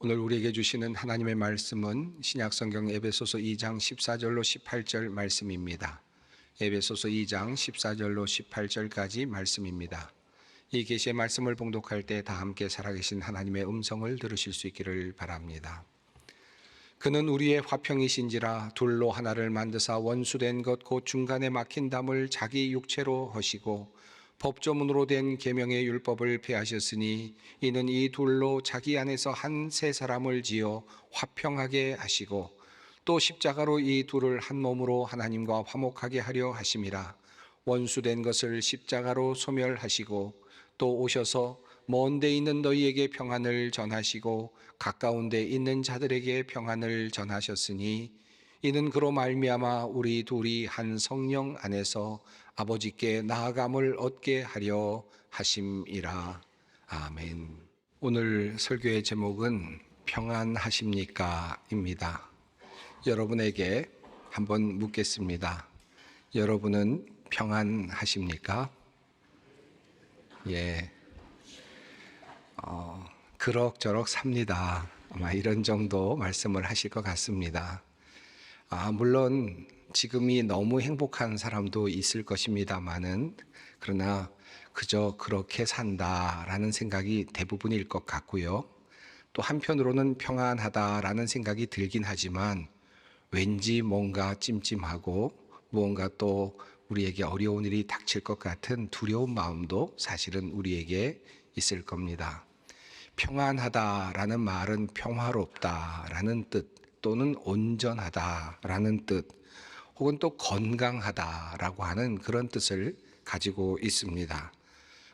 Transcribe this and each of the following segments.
오늘 우리에게 주시는 하나님의 말씀은 신약성경 에베소서 2장 14절로 18절 말씀입니다. 에베소서 2장 14절로 18절까지 말씀입니다. 이 계시의 말씀을 봉독할 때 다 함께 살아계신 하나님의 음성을 들으실 수 있기를 바랍니다. 그는 우리의 화평이신지라 둘로 하나를 만드사 원수된 것 곧 중간에 막힌 담을 자기 육체로 허시고 법조문으로 된 계명의 율법을 폐하셨으니 이는 이 둘로 자기 안에서 한 세 사람을 지어 화평하게 하시고 또 십자가로 이 둘을 한 몸으로 하나님과 화목하게 하려 하심이라. 원수된 것을 십자가로 소멸하시고 또 오셔서 먼 데 있는 너희에게 평안을 전하시고 가까운 데 있는 자들에게 평안을 전하셨으니 이는 그로 말미암아 우리 둘이 한 성령 안에서 아버지께 나아감을 얻게 하려 하심이라. 아멘. 오늘 설교의 제목은 평안하십니까? 입니다. 여러분에게 한번 묻겠습니다. 여러분은 평안하십니까? 예. 그럭저럭 삽니다. 아마 이런 정도 말씀을 하실 것 같습니다. 물론 지금이 너무 행복한 사람도 있을 것입니다만은 그러나 그저 그렇게 산다라는 생각이 대부분일 것 같고요. 또 한편으로는 평안하다라는 생각이 들긴 하지만 왠지 뭔가 찜찜하고 무언가 또 우리에게 어려운 일이 닥칠 것 같은 두려운 마음도 사실은 우리에게 있을 겁니다. 평안하다라는 말은 평화롭다라는 뜻 또는 온전하다라는 뜻 혹은 또 건강하다라고 하는 그런 뜻을 가지고 있습니다.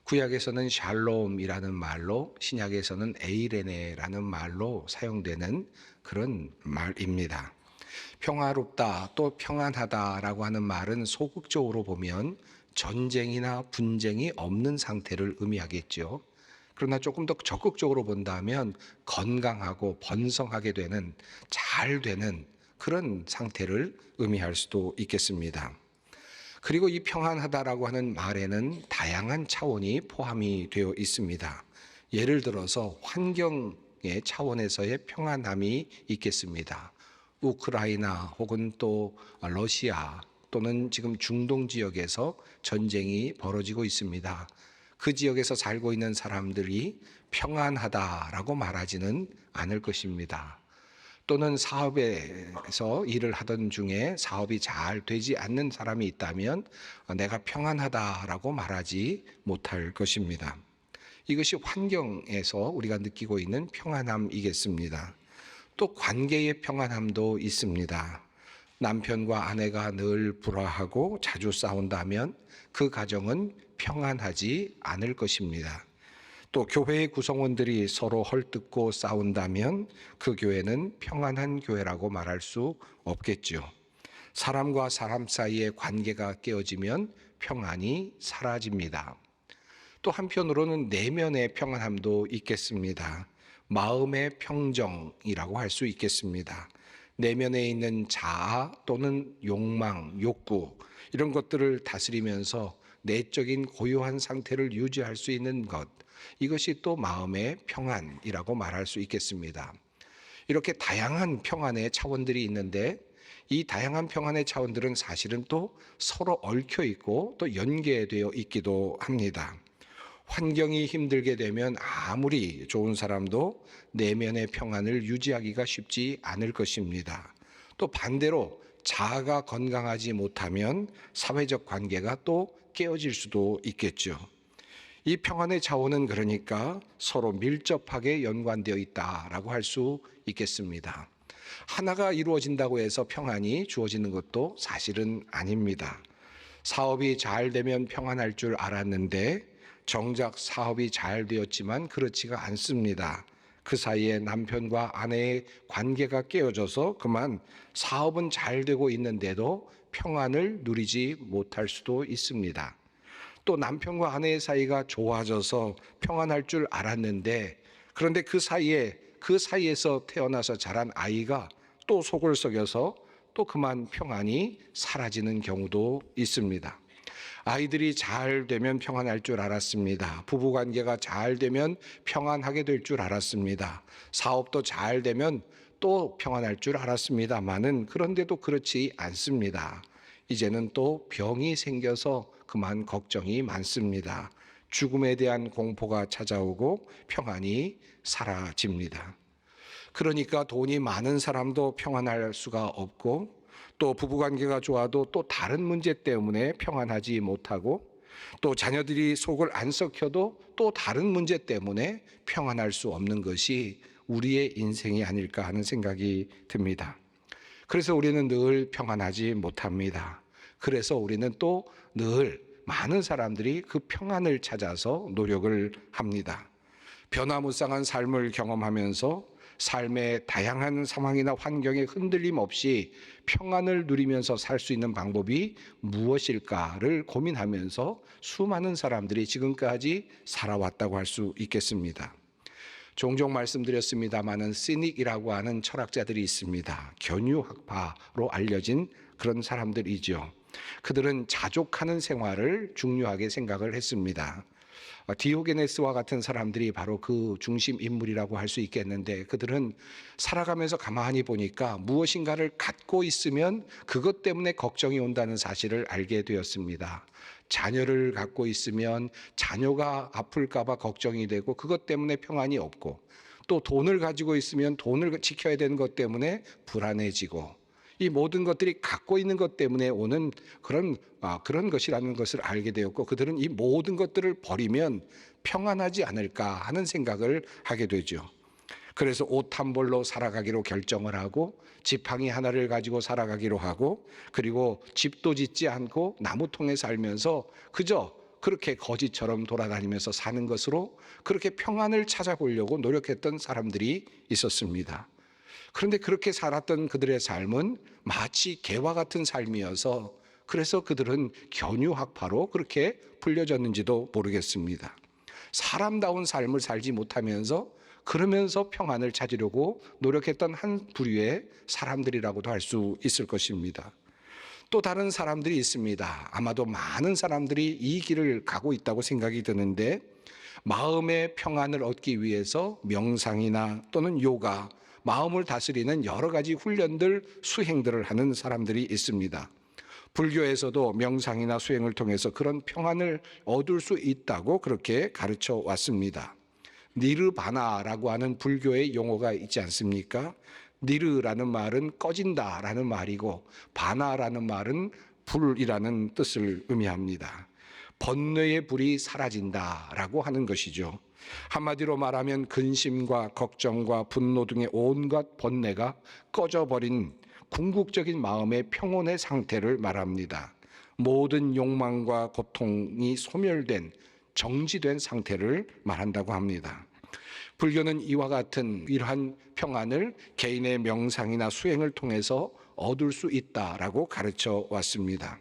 구약에서는 샬롬이라는 말로, 신약에서는 에이레네라는 말로 사용되는 그런 말입니다. 평화롭다 또 평안하다라고 하는 말은 소극적으로 보면 전쟁이나 분쟁이 없는 상태를 의미하겠죠. 그러나 조금 더 적극적으로 본다면 건강하고 번성하게 되는, 잘 되는 그런 상태를 의미할 수도 있겠습니다. 그리고 이 평안하다라고 하는 말에는 다양한 차원이 포함이 되어 있습니다. 예를 들어서 환경의 차원에서의 평안함이 있겠습니다. 우크라이나 혹은 또 러시아 또는 지금 중동 지역에서 전쟁이 벌어지고 있습니다. 그 지역에서 살고 있는 사람들이 평안하다라고 말하지는 않을 것입니다. 또는 사업에서 일을 하던 중에 사업이 잘 되지 않는 사람이 있다면 내가 평안하다라고 말하지 못할 것입니다. 이것이 환경에서 우리가 느끼고 있는 평안함이겠습니다. 또 관계의 평안함도 있습니다. 남편과 아내가 늘 불화하고 자주 싸운다면 그 가정은 평안하지 않을 것입니다. 또 교회의 구성원들이 서로 헐뜯고 싸운다면 그 교회는 평안한 교회라고 말할 수 없겠죠. 사람과 사람 사이의 관계가 깨어지면 평안이 사라집니다. 또 한편으로는 내면의 평안함도 있겠습니다. 마음의 평정이라고 할 수 있겠습니다. 내면에 있는 자아 또는 욕망, 욕구 이런 것들을 다스리면서 내적인 고요한 상태를 유지할 수 있는 것, 이것이 또 마음의 평안이라고 말할 수 있겠습니다. 이렇게 다양한 평안의 차원들이 있는데 이 다양한 평안의 차원들은 사실은 또 서로 얽혀 있고 또 연계되어 있기도 합니다. 환경이 힘들게 되면 아무리 좋은 사람도 내면의 평안을 유지하기가 쉽지 않을 것입니다. 또 반대로 자아가 건강하지 못하면 사회적 관계가 또 깨어질 수도 있겠죠. 이 평안의 차원은 그러니까 서로 밀접하게 연관되어 있다라고 할 수 있겠습니다. 하나가 이루어진다고 해서 평안이 주어지는 것도 사실은 아닙니다. 사업이 잘 되면 평안할 줄 알았는데 정작 사업이 잘 되었지만 그렇지가 않습니다. 그 사이에 남편과 아내의 관계가 깨어져서 그만 사업은 잘 되고 있는데도 평안을 누리지 못할 수도 있습니다. 또 남편과 아내의 사이가 좋아져서 평안할 줄 알았는데 그런데 그 사이에서 태어나서 자란 아이가 또 속을 썩여서 또 그만 평안이 사라지는 경우도 있습니다. 아이들이 잘 되면 평안할 줄 알았습니다. 부부관계가 잘 되면 평안하게 될 줄 알았습니다. 사업도 잘 되면 또 평안할 줄 알았습니다만은 그런데도 그렇지 않습니다. 이제는 또 병이 생겨서 그만 걱정이 많습니다. 죽음에 대한 공포가 찾아오고 평안이 사라집니다. 그러니까 돈이 많은 사람도 평안할 수가 없고, 또 부부관계가 좋아도 또 다른 문제 때문에 평안하지 못하고, 또 자녀들이 속을 안 썩혀도 또 다른 문제 때문에 평안할 수 없는 것이 우리의 인생이 아닐까 하는 생각이 듭니다. 그래서 우리는 늘 평안하지 못합니다. 그래서 우리는 또 늘 많은 사람들이 그 평안을 찾아서 노력을 합니다. 변화무쌍한 삶을 경험하면서 삶의 다양한 상황이나 환경에 흔들림 없이 평안을 누리면서 살 수 있는 방법이 무엇일까를 고민하면서 수많은 사람들이 지금까지 살아왔다고 할 수 있겠습니다. 종종 말씀드렸습니다마는 시닉이라고 하는 철학자들이 있습니다. 견유학파로 알려진 그런 사람들이죠. 그들은 자족하는 생활을 중요하게 생각을 했습니다. 디오게네스와 같은 사람들이 바로 그 중심 인물이라고 할 수 있겠는데, 그들은 살아가면서 가만히 보니까 무엇인가를 갖고 있으면 그것 때문에 걱정이 온다는 사실을 알게 되었습니다. 자녀를 갖고 있으면 자녀가 아플까 봐 걱정이 되고 그것 때문에 평안이 없고, 또 돈을 가지고 있으면 돈을 지켜야 되는 것 때문에 불안해지고, 이 모든 것들이 갖고 있는 것 때문에 오는 그런 것이라는 것을 알게 되었고, 그들은 이 모든 것들을 버리면 평안하지 않을까 하는 생각을 하게 되죠. 그래서 옷 한 벌로 살아가기로 결정을 하고, 지팡이 하나를 가지고 살아가기로 하고, 그리고 집도 짓지 않고 나무통에 살면서 그저 그렇게 거지처럼 돌아다니면서 사는 것으로 그렇게 평안을 찾아보려고 노력했던 사람들이 있었습니다. 그런데 그렇게 살았던 그들의 삶은 마치 개와 같은 삶이어서, 그래서 그들은 견유학파로 그렇게 불려졌는지도 모르겠습니다. 사람다운 삶을 살지 못하면서 그러면서 평안을 찾으려고 노력했던 한 부류의 사람들이라고도 할 수 있을 것입니다. 또 다른 사람들이 있습니다. 아마도 많은 사람들이 이 길을 가고 있다고 생각이 드는데, 마음의 평안을 얻기 위해서 명상이나 또는 요가, 마음을 다스리는 여러 가지 훈련들, 수행들을 하는 사람들이 있습니다. 불교에서도 명상이나 수행을 통해서 그런 평안을 얻을 수 있다고 그렇게 가르쳐 왔습니다. 니르바나라고 하는 불교의 용어가 있지 않습니까? 니르라는 말은 꺼진다라는 말이고, 바나라는 말은 불이라는 뜻을 의미합니다. 번뇌의 불이 사라진다라고 하는 것이죠. 한마디로 말하면 근심과 걱정과 분노 등의 온갖 번뇌가 꺼져버린 궁극적인 마음의 평온의 상태를 말합니다. 모든 욕망과 고통이 소멸된, 정지된 상태를 말한다고 합니다. 불교는 이와 같은 이러한 평안을 개인의 명상이나 수행을 통해서 얻을 수 있다라고 가르쳐 왔습니다.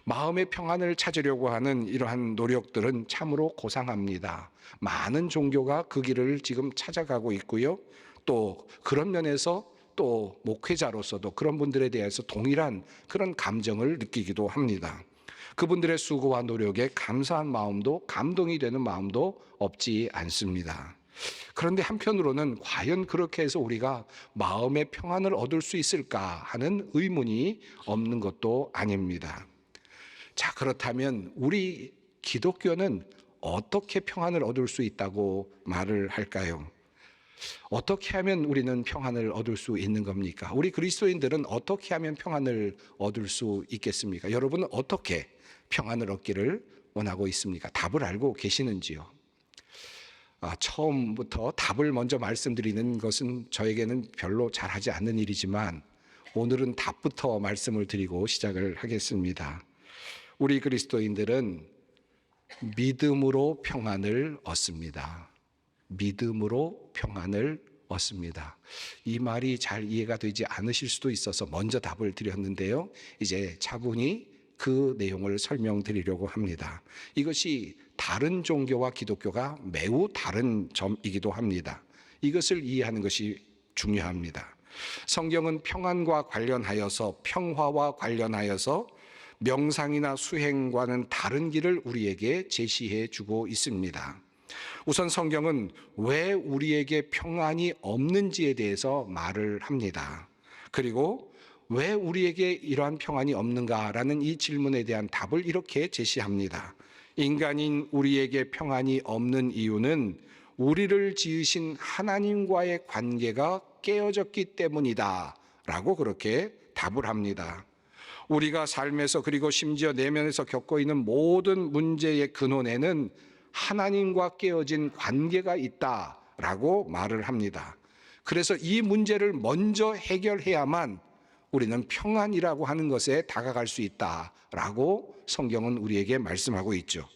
마음의 평안을 찾으려고 하는 이러한 노력들은 참으로 고상합니다. 많은 종교가 그 길을 지금 찾아가고 있고요. 또 그런 면에서 또 목회자로서도 그런 분들에 대해서 동일한 그런 감정을 느끼기도 합니다. 그분들의 수고와 노력에 감사한 마음도, 감동이 되는 마음도 없지 않습니다. 그런데 한편으로는 과연 그렇게 해서 우리가 마음의 평안을 얻을 수 있을까 하는 의문이 없는 것도 아닙니다. 자, 그렇다면 우리 기독교는 어떻게 평안을 얻을 수 있다고 말을 할까요? 어떻게 하면 우리는 평안을 얻을 수 있는 겁니까? 우리 그리스도인들은 어떻게 하면 평안을 얻을 수 있겠습니까? 여러분은 어떻게 평안을 얻기를 원하고 있습니까? 답을 알고 계시는지요? 처음부터 답을 먼저 말씀드리는 것은 저에게는 별로 잘하지 않는 일이지만, 오늘은 답부터 말씀을 드리고 시작을 하겠습니다. 우리 그리스도인들은 믿음으로 평안을 얻습니다. 믿음으로 평안을 얻습니다. 이 말이 잘 이해가 되지 않으실 수도 있어서 먼저 답을 드렸는데요. 이제 차분히 그 내용을 설명드리려고 합니다. 이것이 다른 종교와 기독교가 매우 다른 점이기도 합니다. 이것을 이해하는 것이 중요합니다. 성경은 평안과 관련하여서, 평화와 관련하여서 명상이나 수행과는 다른 길을 우리에게 제시해 주고 있습니다. 우선 성경은 왜 우리에게 평안이 없는지에 대해서 말을 합니다. 그리고 왜 우리에게 이러한 평안이 없는가라는 이 질문에 대한 답을 이렇게 제시합니다. 인간인 우리에게 평안이 없는 이유는 우리를 지으신 하나님과의 관계가 깨어졌기 때문이다 라고 그렇게 답을 합니다. 우리가 삶에서 그리고 심지어 내면에서 겪고 있는 모든 문제의 근원에는 하나님과 깨어진 관계가 있다라고 말을 합니다. 그래서 이 문제를 먼저 해결해야만 우리는 평안이라고 하는 것에 다가갈 수 있다라고 성경은 우리에게 말씀하고 있죠.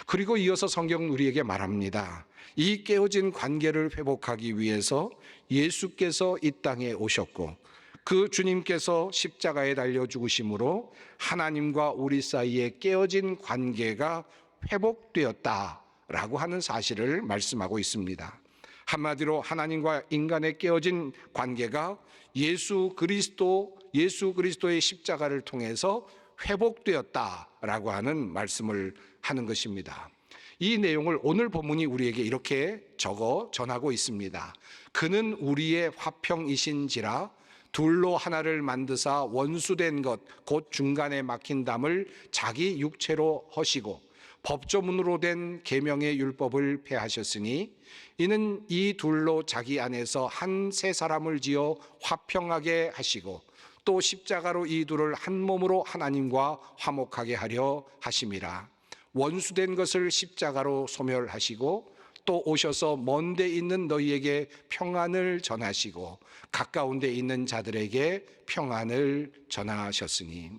그리고 이어서 성경은 우리에게 말합니다. 이 깨어진 관계를 회복하기 위해서 예수께서 이 땅에 오셨고 그 주님께서 십자가에 달려 죽으심으로 하나님과 우리 사이에 깨어진 관계가 회복되었다라고 하는 사실을 말씀하고 있습니다. 한마디로 하나님과 인간의 깨어진 관계가 예수 그리스도의 십자가를 통해서 회복되었다라고 하는 말씀을 하는 것입니다. 이 내용을 오늘 본문이 우리에게 이렇게 적어 전하고 있습니다. 그는 우리의 화평이신지라 둘로 하나를 만드사 원수된 것 곧 중간에 막힌 담을 자기 육체로 허시고 법조문으로 된 계명의 율법을 폐하셨으니 이는 이 둘로 자기 안에서 한 새 사람을 지어 화평하게 하시고 또 십자가로 이 둘을 한 몸으로 하나님과 화목하게 하려 하심이라. 원수된 것을 십자가로 소멸하시고 또 오셔서 먼 데 있는 너희에게 평안을 전하시고 가까운 데 있는 자들에게 평안을 전하셨으니.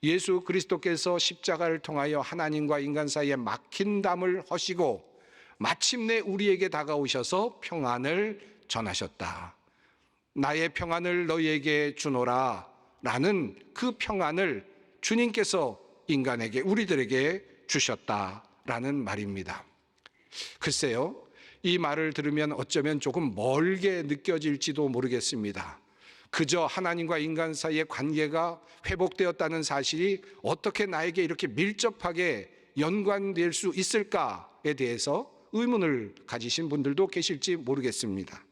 예수 그리스도께서 십자가를 통하여 하나님과 인간 사이에 막힌 담을 허시고 마침내 우리에게 다가오셔서 평안을 전하셨다. 나의 평안을 너희에게 주노라 라는 그 평안을 주님께서 인간에게 우리들에게 주셨다라는 말입니다. 글쎄요, 이 말을 들으면 어쩌면 조금 멀게 느껴질지도 모르겠습니다. 그저 하나님과 인간 사이의 관계가 회복되었다는 사실이 어떻게 나에게 이렇게 밀접하게 연관될 수 있을까에 대해서 의문을 가지신 분들도 계실지 모르겠습니다.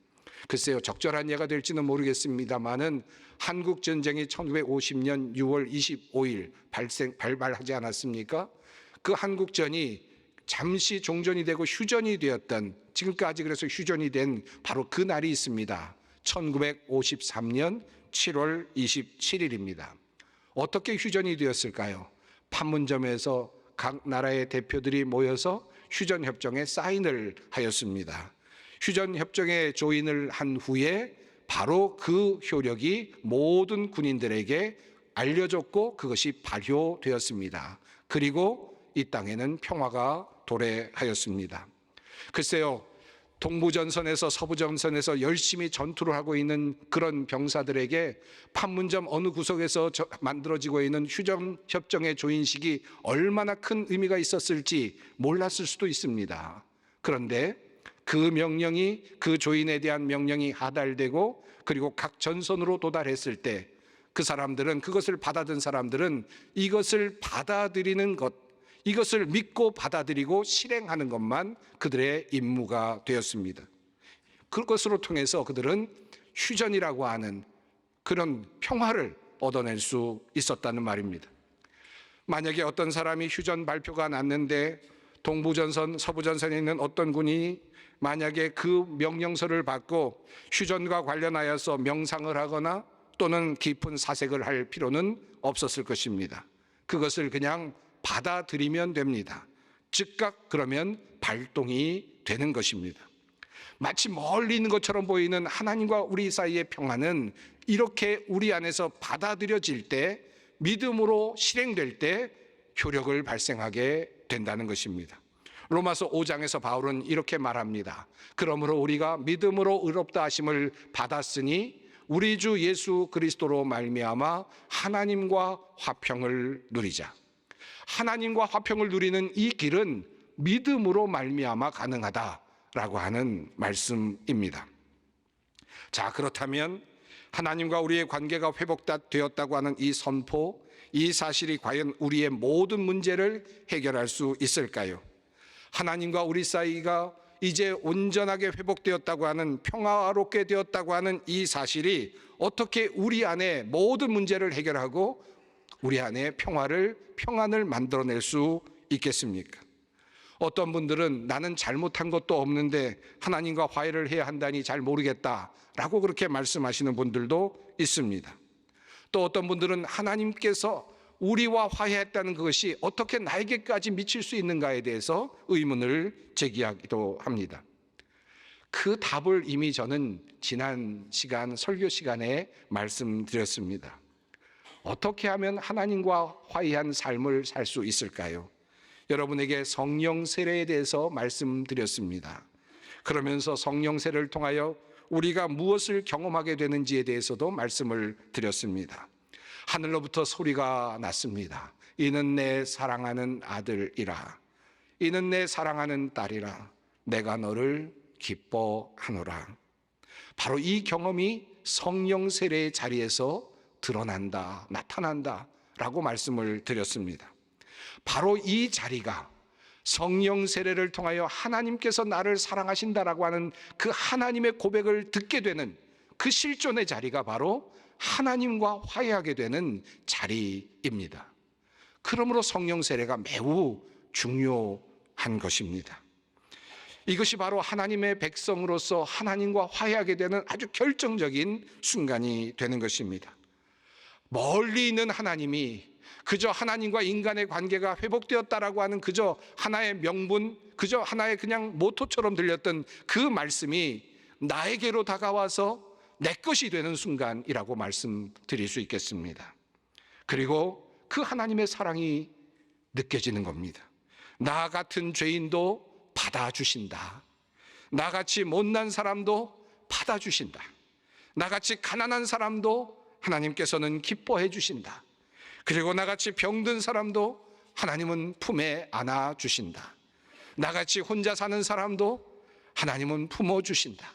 글쎄요, 적절한 예가 될지는 모르겠습니다만은 한국 전쟁이 1950년 6월 25일 발발하지 않았습니까? 그 한국전이 잠시 종전이 되고 휴전이 되었던, 지금까지 그래서 휴전이 된 바로 그 날이 있습니다. 1953년 7월 27일입니다. 어떻게 휴전이 되었을까요? 판문점에서 각 나라의 대표들이 모여서 휴전협정에 사인을 하였습니다. 휴전협정에 조인을 한 후에 바로 그 효력이 모든 군인들에게 알려졌고 그것이 발효되었습니다. 그리고 이 땅에는 평화가 도래하였습니다. 글쎄요, 동부전선에서 서부전선에서 열심히 전투를 하고 있는 그런 병사들에게 판문점 어느 구석에서 만들어지고 있는 휴전협정의 조인식이 얼마나 큰 의미가 있었을지 몰랐을 수도 있습니다. 그런데 그 명령이, 그 조인에 대한 명령이 하달되고 그리고 각 전선으로 도달했을 때 그 사람들은, 그것을 받아든 사람들은 이것을 받아들이는 것, 이것을 믿고 받아들이고 실행하는 것만 그들의 임무가 되었습니다. 그것으로 통해서 그들은 휴전이라고 하는 그런 평화를 얻어낼 수 있었다는 말입니다. 만약에 어떤 사람이 휴전 발표가 났는데 동부전선, 서부전선에 있는 어떤 군이 만약에 그 명령서를 받고 휴전과 관련하여서 명상을 하거나 또는 깊은 사색을 할 필요는 없었을 것입니다. 그것을 그냥 받아들이면 됩니다. 즉각 그러면 발동이 되는 것입니다. 마치 멀리 있는 것처럼 보이는 하나님과 우리 사이의 평화는 이렇게 우리 안에서 받아들여질 때, 믿음으로 실행될 때 효력을 발생하게 된다는 것입니다. 로마서 5장에서 바울은 이렇게 말합니다. 그러므로 우리가 믿음으로 의롭다 하심을 받았으니 우리 주 예수 그리스도로 말미암아 하나님과 화평을 누리자. 하나님과 화평을 누리는 이 길은 믿음으로 말미암아 가능하다라고 하는 말씀입니다. 자, 그렇다면 하나님과 우리의 관계가 회복되었다고 하는 이 선포, 이 사실이 과연 우리의 모든 문제를 해결할 수 있을까요? 하나님과 우리 사이가 이제 온전하게 회복되었다고 하는, 평화롭게 되었다고 하는 이 사실이 어떻게 우리 안에 모든 문제를 해결하고 우리 안에 평안을 만들어낼 수 있겠습니까? 어떤 분들은 나는 잘못한 것도 없는데 하나님과 화해를 해야 한다니 잘 모르겠다라고 그렇게 말씀하시는 분들도 있습니다. 또 어떤 분들은 하나님께서 우리와 화해했다는 그것이 어떻게 나에게까지 미칠 수 있는가에 대해서 의문을 제기하기도 합니다. 그 답을 이미 저는 지난 시간, 설교 시간에 말씀드렸습니다. 어떻게 하면 하나님과 화해한 삶을 살 수 있을까요? 여러분에게 성령 세례에 대해서 말씀드렸습니다. 그러면서 성령 세례를 통하여 우리가 무엇을 경험하게 되는지에 대해서도 말씀을 드렸습니다. 하늘로부터 소리가 났습니다. 이는 내 사랑하는 아들이라. 이는 내 사랑하는 딸이라. 내가 너를 기뻐하노라. 바로 이 경험이 성령 세례의 자리에서 드러난다, 나타난다 라고 말씀을 드렸습니다. 바로 이 자리가 성령 세례를 통하여 하나님께서 나를 사랑하신다라고 하는 그 하나님의 고백을 듣게 되는 그 실존의 자리가 바로 하나님과 화해하게 되는 자리입니다. 그러므로 성령 세례가 매우 중요한 것입니다. 이것이 바로 하나님의 백성으로서 하나님과 화해하게 되는 아주 결정적인 순간이 되는 것입니다. 멀리 있는 하나님이 그저 하나님과 인간의 관계가 회복되었다라고 하는 그저 하나의 명분, 그저 하나의 그냥 모토처럼 들렸던 그 말씀이 나에게로 다가와서 내 것이 되는 순간이라고 말씀드릴 수 있겠습니다. 그리고 그 하나님의 사랑이 느껴지는 겁니다. 나 같은 죄인도 받아주신다. 나같이 못난 사람도 받아주신다. 나같이 가난한 사람도 하나님께서는 기뻐해 주신다. 그리고 나같이 병든 사람도 하나님은 품에 안아주신다. 나같이 혼자 사는 사람도 하나님은 품어주신다.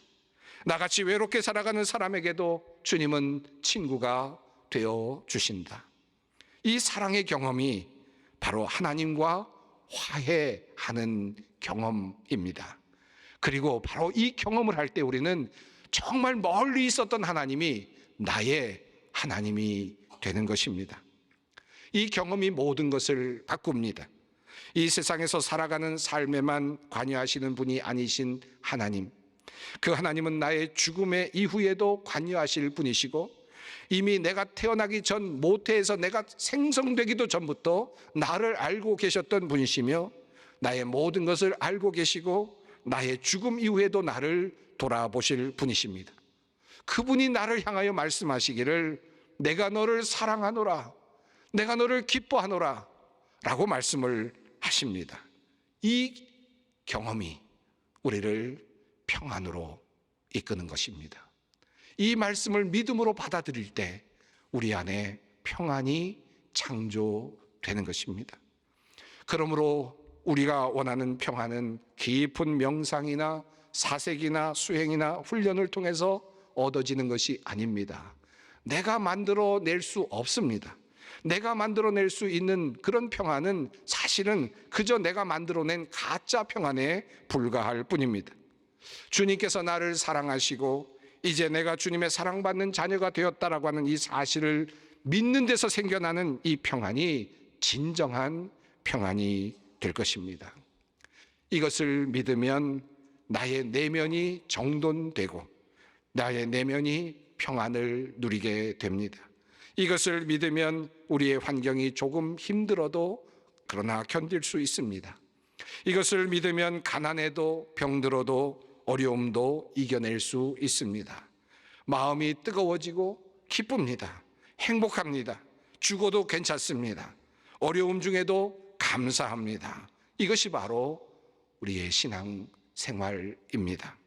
나같이 외롭게 살아가는 사람에게도 주님은 친구가 되어주신다. 이 사랑의 경험이 바로 하나님과 화해하는 경험입니다. 그리고 바로 이 경험을 할 때 우리는 정말 멀리 있었던 하나님이 나의 하나님이 되는 것입니다. 이 경험이 모든 것을 바꿉니다. 이 세상에서 살아가는 삶에만 관여하시는 분이 아니신 하나님, 그 하나님은 나의 죽음의 이후에도 관여하실 분이시고 이미 내가 태어나기 전 모태에서 내가 생성되기도 전부터 나를 알고 계셨던 분이시며 나의 모든 것을 알고 계시고 나의 죽음 이후에도 나를 돌아보실 분이십니다. 그분이 나를 향하여 말씀하시기를 내가 너를 사랑하노라, 내가 너를 기뻐하노라 라고 말씀을 하십니다. 이 경험이 우리를 평안으로 이끄는 것입니다. 이 말씀을 믿음으로 받아들일 때 우리 안에 평안이 창조되는 것입니다. 그러므로 우리가 원하는 평안은 깊은 명상이나 사색이나 수행이나 훈련을 통해서 얻어지는 것이 아닙니다. 내가 만들어낼 수 없습니다. 내가 만들어낼 수 있는 그런 평안은 사실은 그저 내가 만들어낸 가짜 평안에 불과할 뿐입니다. 주님께서 나를 사랑하시고 이제 내가 주님의 사랑받는 자녀가 되었다라고 하는 이 사실을 믿는 데서 생겨나는 이 평안이 진정한 평안이 될 것입니다. 이것을 믿으면 나의 내면이 정돈되고 나의 내면이 평안을 누리게 됩니다. 이것을 믿으면 우리의 환경이 조금 힘들어도 그러나 견딜 수 있습니다. 이것을 믿으면 가난해도 병들어도 어려움도 이겨낼 수 있습니다. 마음이 뜨거워지고 기쁩니다. 행복합니다. 죽어도 괜찮습니다. 어려움 중에도 감사합니다. 이것이 바로 우리의 신앙 생활입니다.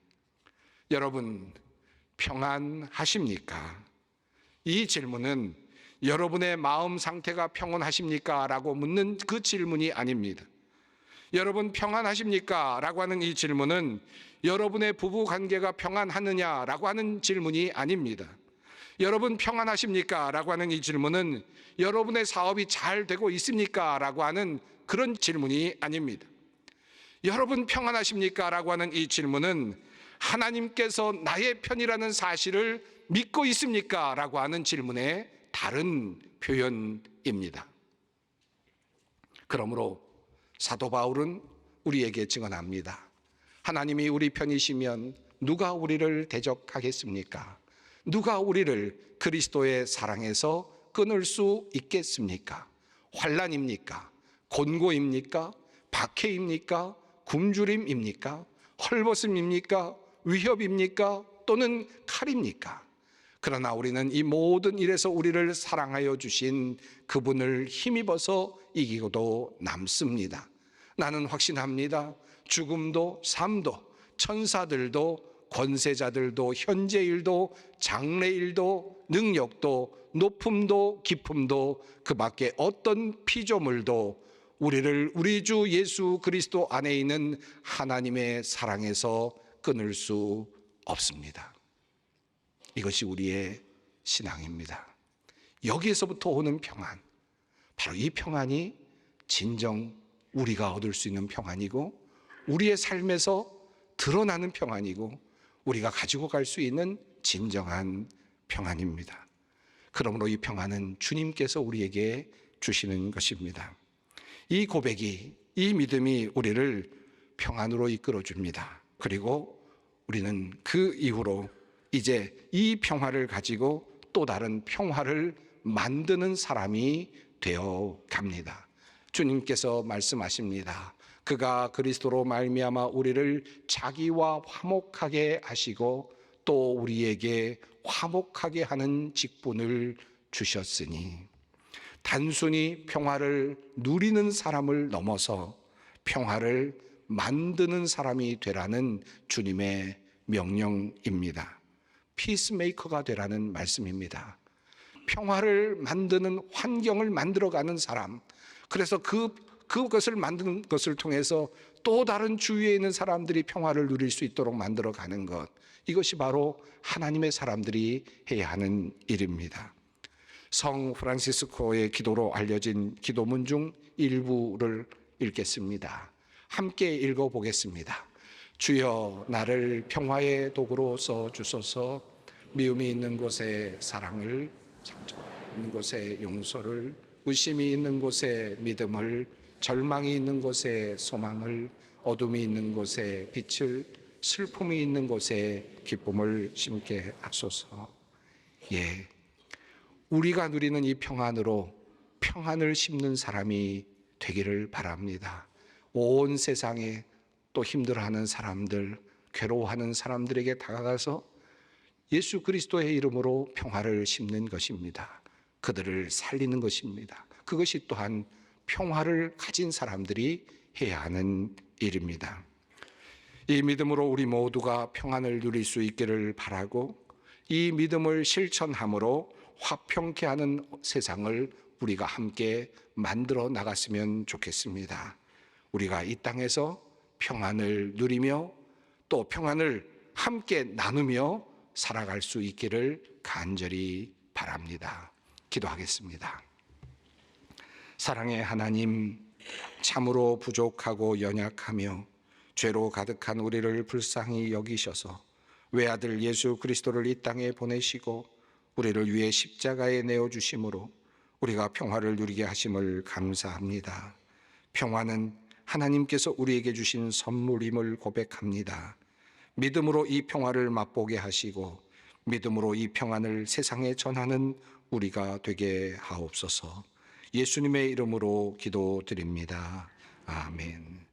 여러분, 평안하십니까? 이 질문은 여러분의 마음 상태가 평온하십니까? 라고 묻는 그 질문이 아닙니다. 여러분 평안하십니까? 라고 하는 이 질문은 여러분의 부부 관계가 평안하느냐? 라고 하는 질문이 아닙니다. 여러분 평안하십니까? 라고 하는 이 질문은 여러분의 사업이 잘 되고 있습니까? 라고 하는 그런 질문이 아닙니다. 여러분 평안하십니까? 라고 하는 이 질문은 하나님께서 나의 편이라는 사실을 믿고 있습니까? 라고 하는 질문의 다른 표현입니다. 그러므로 사도 바울은 우리에게 증언합니다. 하나님이 우리 편이시면 누가 우리를 대적하겠습니까? 누가 우리를 그리스도의 사랑에서 끊을 수 있겠습니까? 환난입니까? 곤고입니까? 박해입니까? 굶주림입니까? 헐벗음입니까? 위협입니까? 또는 칼입니까? 그러나 우리는 이 모든 일에서 우리를 사랑하여 주신 그분을 힘입어서 이기고도 남습니다. 나는 확신합니다. 죽음도 삶도 천사들도 권세자들도 현재일도 장래일도 능력도 높음도 깊음도 그 밖에 어떤 피조물도 우리를 우리 주 예수 그리스도 안에 있는 하나님의 사랑에서 끊을 수 없습니다. 이것이 우리의 신앙입니다. 여기에서부터 오는 평안, 바로 이 평안이 진정 우리가 얻을 수 있는 평안이고 우리의 삶에서 드러나는 평안이고 우리가 가지고 갈 수 있는 진정한 평안입니다. 그러므로 이 평안은 주님께서 우리에게 주시는 것입니다. 이 고백이, 이 믿음이 우리를 평안으로 이끌어 줍니다. 그리고 우리는 그 이후로 이제 이 평화를 가지고 또 다른 평화를 만드는 사람이 되어 갑니다. 주님께서 말씀하십니다. 그가 그리스도로 말미암아 우리를 자기와 화목하게 하시고 또 우리에게 화목하게 하는 직분을 주셨으니 단순히 평화를 누리는 사람을 넘어서 평화를 만드는 사람이 되라는 주님의 명령입니다. 피스메이커가 되라는 말씀입니다. 평화를 만드는 환경을 만들어가는 사람, 그래서 그것을 만드는 것을 통해서 또 다른 주위에 있는 사람들이 평화를 누릴 수 있도록 만들어가는 것, 이것이 바로 하나님의 사람들이 해야 하는 일입니다. 성 프란시스코의 기도로 알려진 기도문 중 일부를 읽겠습니다. 함께 읽어보겠습니다. 주여 나를 평화의 도구로 써주소서. 미움이 있는 곳에 사랑을, 상처가 있는 곳에 용서를, 의심이 있는 곳에 믿음을, 절망이 있는 곳에 소망을, 어둠이 있는 곳에 빛을, 슬픔이 있는 곳에 기쁨을 심게 하소서. 예, 우리가 누리는 이 평안으로 평안을 심는 사람이 되기를 바랍니다. 온 세상에 또 힘들어하는 사람들, 괴로워하는 사람들에게 다가가서 예수 그리스도의 이름으로 평화를 심는 것입니다. 그들을 살리는 것입니다. 그것이 또한 평화를 가진 사람들이 해야 하는 일입니다. 이 믿음으로 우리 모두가 평안을 누릴 수 있기를 바라고 이 믿음을 실천함으로 화평케 하는 세상을 우리가 함께 만들어 나갔으면 좋겠습니다. 우리가 이 땅에서 평안을 누리며 또 평안을 함께 나누며 살아갈 수 있기를 간절히 바랍니다. 기도하겠습니다. 사랑의 하나님, 참으로 부족하고 연약하며 죄로 가득한 우리를 불쌍히 여기셔서 외아들 예수 그리스도를 이 땅에 보내시고 우리를 위해 십자가에 내어주심으로 우리가 평화를 누리게 하심을 감사합니다. 평화는 하나님께서 우리에게 주신 선물임을 고백합니다. 믿음으로 이 평화를 맛보게 하시고 믿음으로 이 평안을 세상에 전하는 우리가 되게 하옵소서. 예수님의 이름으로 기도드립니다. 아멘.